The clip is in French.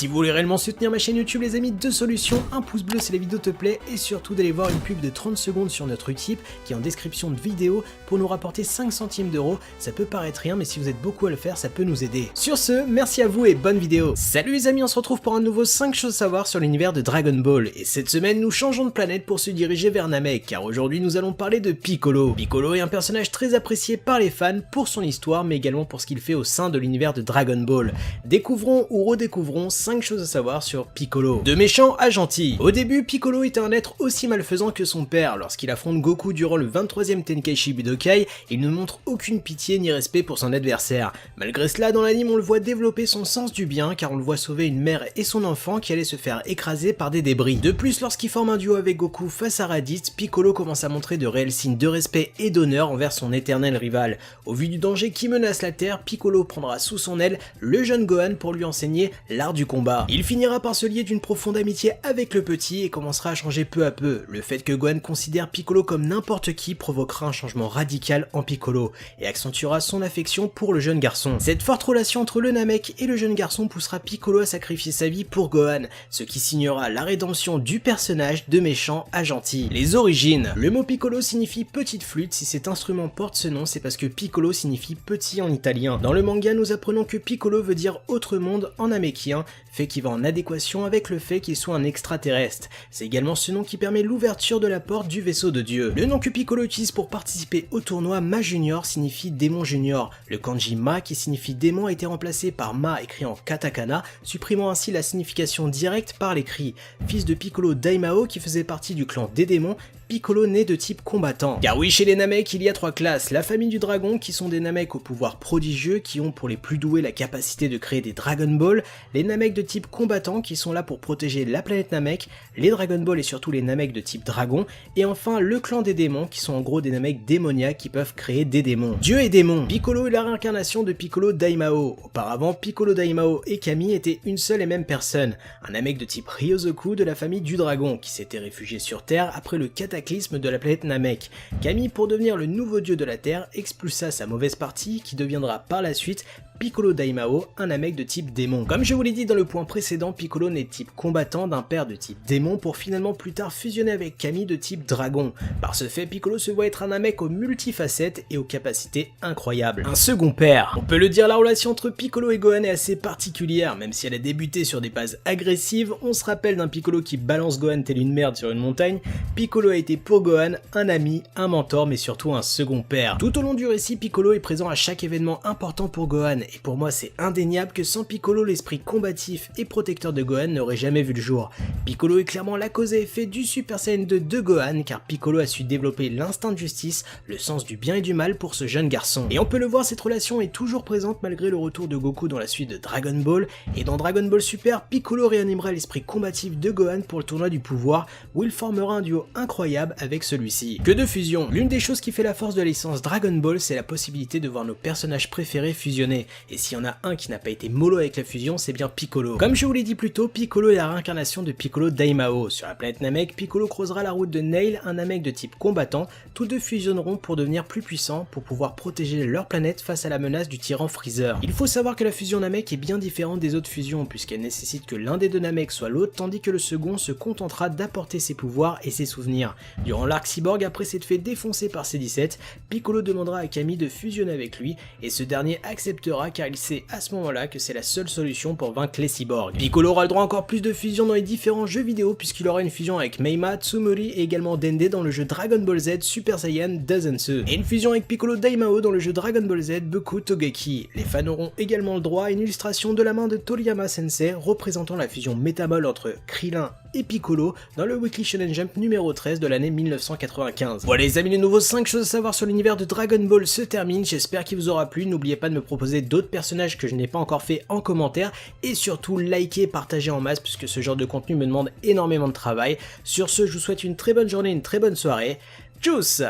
Si vous voulez réellement soutenir ma chaîne YouTube les amis, deux solutions, un pouce bleu si la vidéo te plaît et surtout d'aller voir une pub de 30 secondes sur notre Utip qui est en description de vidéo pour nous rapporter 5 centimes d'euros. Ça peut paraître rien mais si vous êtes beaucoup à le faire ça peut nous aider. Sur ce, merci à vous et bonne vidéo. Salut les amis, on se retrouve pour un nouveau 5 choses à savoir sur l'univers de Dragon Ball et cette semaine nous changeons de planète pour se diriger vers Namek car aujourd'hui nous allons parler de Piccolo. Piccolo est un personnage très apprécié par les fans pour son histoire mais également pour ce qu'il fait au sein de l'univers de Dragon Ball. Découvrons ou redécouvrons 5 choses à savoir sur Piccolo. De méchant à gentil. Au début, Piccolo était un être aussi malfaisant que son père. Lorsqu'il affronte Goku durant le 23e Tenkaichi Budokai, il ne montre aucune pitié ni respect pour son adversaire. Malgré cela, dans l'anime, on le voit développer son sens du bien car on le voit sauver une mère et son enfant qui allaient se faire écraser par des débris. De plus, lorsqu'il forme un duo avec Goku face à Raditz, Piccolo commence à montrer de réels signes de respect et d'honneur envers son éternel rival. Au vu du danger qui menace la Terre, Piccolo prendra sous son aile le jeune Gohan pour lui enseigner l'art du combat. Il finira par se lier d'une profonde amitié avec le petit et commencera à changer peu à peu. Le fait que Gohan considère Piccolo comme n'importe qui provoquera un changement radical en Piccolo et accentuera son affection pour le jeune garçon. Cette forte relation entre le Namek et le jeune garçon poussera Piccolo à sacrifier sa vie pour Gohan, ce qui signera la rédemption du personnage de méchant à gentil. Les origines. Le mot Piccolo signifie petite flûte. Si cet instrument porte ce nom, c'est parce que Piccolo signifie petit en italien. Dans le manga, nous apprenons que Piccolo veut dire autre monde en namékien, fait qui va en adéquation avec le fait qu'il soit un extraterrestre. C'est également ce nom qui permet l'ouverture de la porte du vaisseau de Dieu. Le nom que Piccolo utilise pour participer au tournoi Ma Junior signifie démon junior. Le kanji Ma qui signifie démon a été remplacé par Ma écrit en katakana, supprimant ainsi la signification directe par l'écrit. Fils de Piccolo Daimao qui faisait partie du clan des démons, Piccolo né de type combattant. Car oui, chez les Namek, il y a 3 classes. La famille du dragon, qui sont des Namek au pouvoir prodigieux, qui ont pour les plus doués la capacité de créer des Dragon Ball. Les Namek de type combattant, qui sont là pour protéger la planète Namek. Les Dragon Ball et surtout les Namek de type dragon. Et enfin, le clan des démons, qui sont en gros des Namek démoniaques qui peuvent créer des démons. Dieu et démon. Piccolo est la réincarnation de Piccolo Daimao. Auparavant, Piccolo Daimao et Kami étaient une seule et même personne. Un Namek de type Ryozoku de la famille du dragon, qui s'était réfugié sur Terre après le cataclysme de la planète Namek. Kami, pour devenir le nouveau dieu de la Terre, expulsa sa mauvaise partie qui deviendra par la suite Piccolo Daimao, un Namek de type démon. Comme je vous l'ai dit dans le point précédent, Piccolo n'est type combattant d'un père de type démon pour finalement plus tard fusionner avec Kami de type dragon. Par ce fait, Piccolo se voit être un Namek aux multifacettes et aux capacités incroyables. Un second père. On peut le dire, la relation entre Piccolo et Gohan est assez particulière, même si elle a débuté sur des bases agressives. On se rappelle d'un Piccolo qui balance Gohan tel une merde sur une montagne. Piccolo a été pour Gohan un ami, un mentor, mais surtout un second père. Tout au long du récit, Piccolo est présent à chaque événement important pour Gohan, et pour moi c'est indéniable que sans Piccolo, l'esprit combatif et protecteur de Gohan n'aurait jamais vu le jour. Piccolo est clairement la cause et effet du Super Saiyan 2 de Gohan, car Piccolo a su développer l'instinct de justice, le sens du bien et du mal pour ce jeune garçon. Et on peut le voir, cette relation est toujours présente malgré le retour de Goku dans la suite de Dragon Ball, et dans Dragon Ball Super, Piccolo réanimera l'esprit combatif de Gohan pour le tournoi du pouvoir, où il formera un duo incroyable avec celui-ci. Que de fusion. L'une des choses qui fait la force de la licence Dragon Ball, c'est la possibilité de voir nos personnages préférés fusionner, et s'il y en a un qui n'a pas été mollo avec la fusion, c'est bien Piccolo. Comme je vous l'ai dit plus tôt, Piccolo est la réincarnation de Piccolo Daimao. Sur la planète Namek, Piccolo croisera la route de Nail, un Namek de type combattant. Tous deux fusionneront pour devenir plus puissants, pour pouvoir protéger leur planète face à la menace du tyran Freezer. Il faut savoir que la fusion Namek est bien différente des autres fusions, puisqu'elle nécessite que l'un des deux Namek soit l'autre, tandis que le second se contentera d'apporter ses pouvoirs et ses souvenirs. Durant l'arc Cyborg, après s'être fait défoncer par C-17, Piccolo demandera à Kami de fusionner avec lui, et ce dernier acceptera car il sait à ce moment-là que c'est la seule solution pour vaincre les cyborgs. Piccolo aura le droit à encore plus de fusions dans les différents jeux vidéo, puisqu'il aura une fusion avec Meima, Tsumori et également Dende dans le jeu Dragon Ball Z Super Saiyan Dazensu, et une fusion avec Piccolo Daimao dans le jeu Dragon Ball Z Boku Togeki. Les fans auront également le droit à une illustration de la main de Toriyama Sensei représentant la fusion métabole entre Krillin et Piccolo dans le Weekly Shonen Jump numéro 13 de l'année 1995. Voilà les amis, les nouveaux 5 choses à savoir sur l'univers de Dragon Ball se terminent, j'espère qu'il vous aura plu. N'oubliez pas de me proposer d'autres personnages que je n'ai pas encore fait en commentaire, et surtout likez, partagez en masse puisque ce genre de contenu me demande énormément de travail. Sur ce, je vous souhaite une très bonne journée, une très bonne soirée. Tchuss!